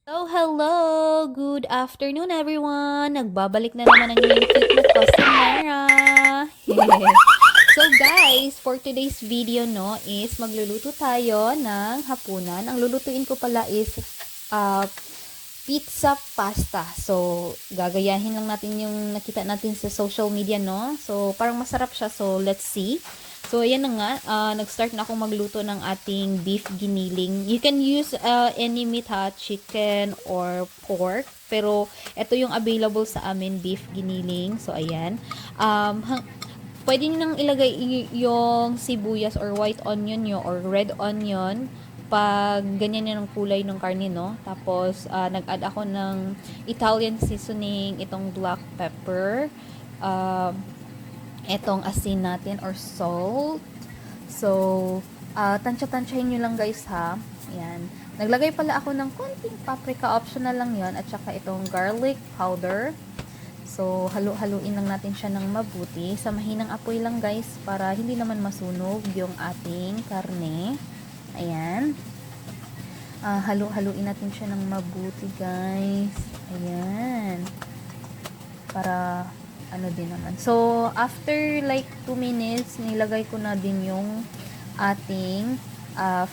So, hello! Good afternoon, everyone! Nagbabalik na naman ang inyong cute na customer. So, guys, for today's video, no, is magluluto tayo ng hapunan. Ang lulutuin ko pala is uh, pizza pasta. So, gagayahin lang natin yung nakita natin sa social media, no? So, parang masarap siya. So, let's see. So, ayan na nga. Nag-start na akong magluto ng ating beef giniling. You can use any meat ha, chicken or pork. Pero, ito yung available sa amin, beef giniling. So, ayan. Pwede nyo nang ilagay yung sibuyas or white onion nyo or red onion pag ganyan yan ang kulay ng karne, no? Tapos, nag-add ako ng Italian seasoning, itong black pepper, etong asin natin or salt. So, tansya-tansyahin nyo lang guys ha. Ayan. Naglagay pala ako ng konting paprika, optional lang yon, at saka itong garlic powder. So, halu-haluin lang natin siya ng mabuti. Sa mahinang apoy lang guys para hindi naman masunog yung ating karne. Ayan. Halu-haluin natin siya ng mabuti guys. Ayan. Para ano din naman. So, after like 2 minutes, nilagay ko na din yung ating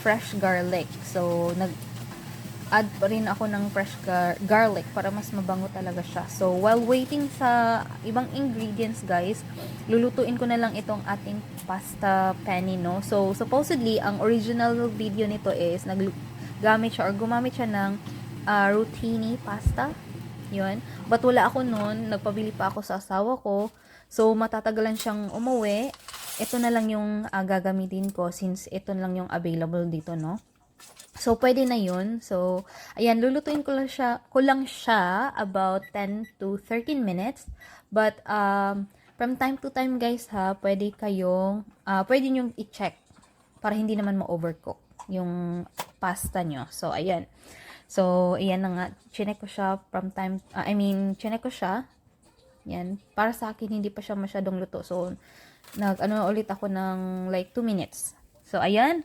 fresh garlic. So, nag-add pa rin ako ng fresh garlic para mas mabango talaga siya. So, while waiting sa ibang ingredients, guys, lulutuin ko na lang itong ating pasta penne, no? So, supposedly, ang original video nito is gumamit siya ng rotini pasta. Yun. But wala ako noon. Nagpabili pa ako sa asawa ko. So, matatagalan siyang umuwi. Ito na lang yung gagamitin ko since ito lang yung available dito, no? So, pwede na yun. So, ayan, lulutuin ko lang siya about 10 to 13 minutes. But, from time to time, guys, ha, pwede nyong i-check para hindi naman ma-overcook yung pasta nyo. So, ayan. So, ayan na nga. Chinek ko siya chinek ko siya. Yan. Para sa akin, hindi pa siya masyadong luto. So, ulit ako ng like 2 minutes. So, ayan.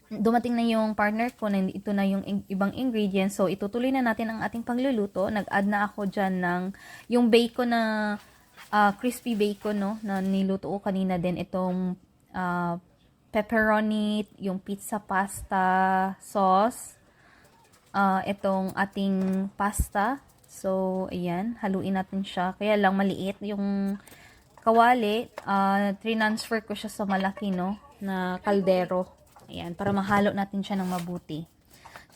Dumating na yung partner ko na ito na yung ibang ingredients. So, itutuloy na natin ang ating pagluluto. Nag-add na ako dyan ng yung bacon na crispy bacon, no? Na niluto ko kanina din. Itong pepperoni, yung pizza pasta sauce, itong ating pasta. So, ayan, haluin natin siya. Kaya lang maliit yung kawali. Transfer ko siya sa malaki, no, na kaldero. Ayan, para mahalo natin siya ng mabuti.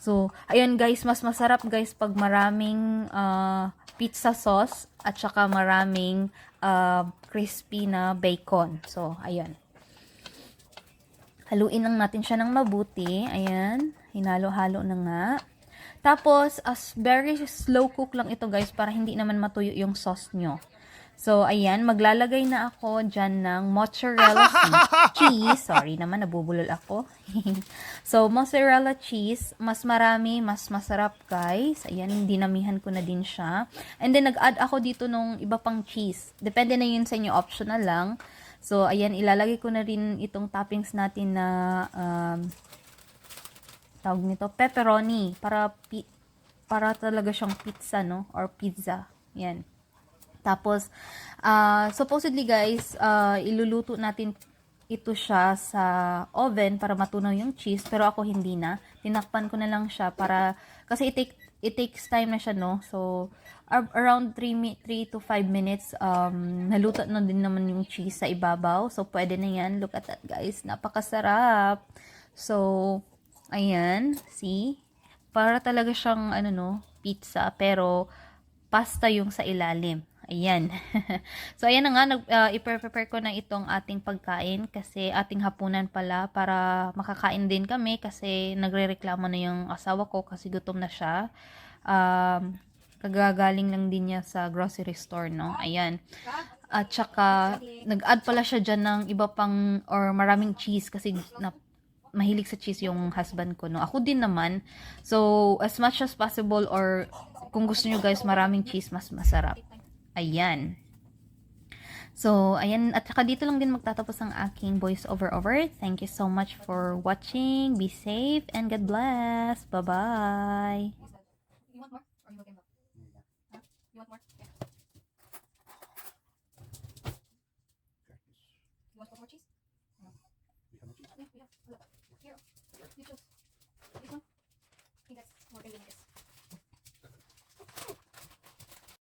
So, ayun guys, mas masarap guys pag maraming pizza sauce at saka maraming crispy na bacon. So, ayun. Haluin lang natin siya ng mabuti. Ayan. Hinalo-halo na nga. Tapos, very slow cook lang ito guys para hindi naman matuyo yung sauce nyo. So, ayan. Maglalagay na ako dyan ng mozzarella cheese. Sorry naman, nabubulol ako. So, mozzarella cheese. Mas marami, mas masarap guys. Ayan, dinamihan ko na din siya. And then, nag-add ako dito nung iba pang cheese. Depende na yun sa inyo. Optional lang. So, ayan, ilalagay ko na rin itong toppings natin na, tawag nito, pepperoni. Para talaga siyang pizza, no? Or pizza. Yan. Tapos, supposedly guys, iluluto natin ito siya sa oven para matunaw yung cheese. Pero ako hindi na. Tinakpan ko na lang siya kasi it takes time na siya, no? So, around 3 to 5 minutes, naluto na din naman yung cheese sa ibabaw. So, pwede na yan. Look at that, guys. Napakasarap. So, ayan. See? Para talaga siyang, pizza. Pero, pasta yung sa ilalim. Ayan. So, ayan na nga. I-prepare ko na itong ating pagkain kasi ating hapunan pala para makakain din kami kasi nagre-reklamo na yung asawa ko kasi gutom na siya. Kagagaling lang din niya sa grocery store, no? Ayan. At saka, nag-add pala siya dyan ng iba pang, or maraming cheese kasi mahilig sa cheese yung husband ko, no? Ako din naman. So, as much as possible or kung gusto nyo guys, maraming cheese, mas masarap. Ayan. So, ayan, at saka dito lang din magtatapos ang aking voice over. Thank you so much for watching. Be safe and God bless. Bye-bye. You want more? Or you okay now? Huh? You want more? Okay. You want more cheese? No. We have no cheese. Yeah, we have. Look. Here. You choose.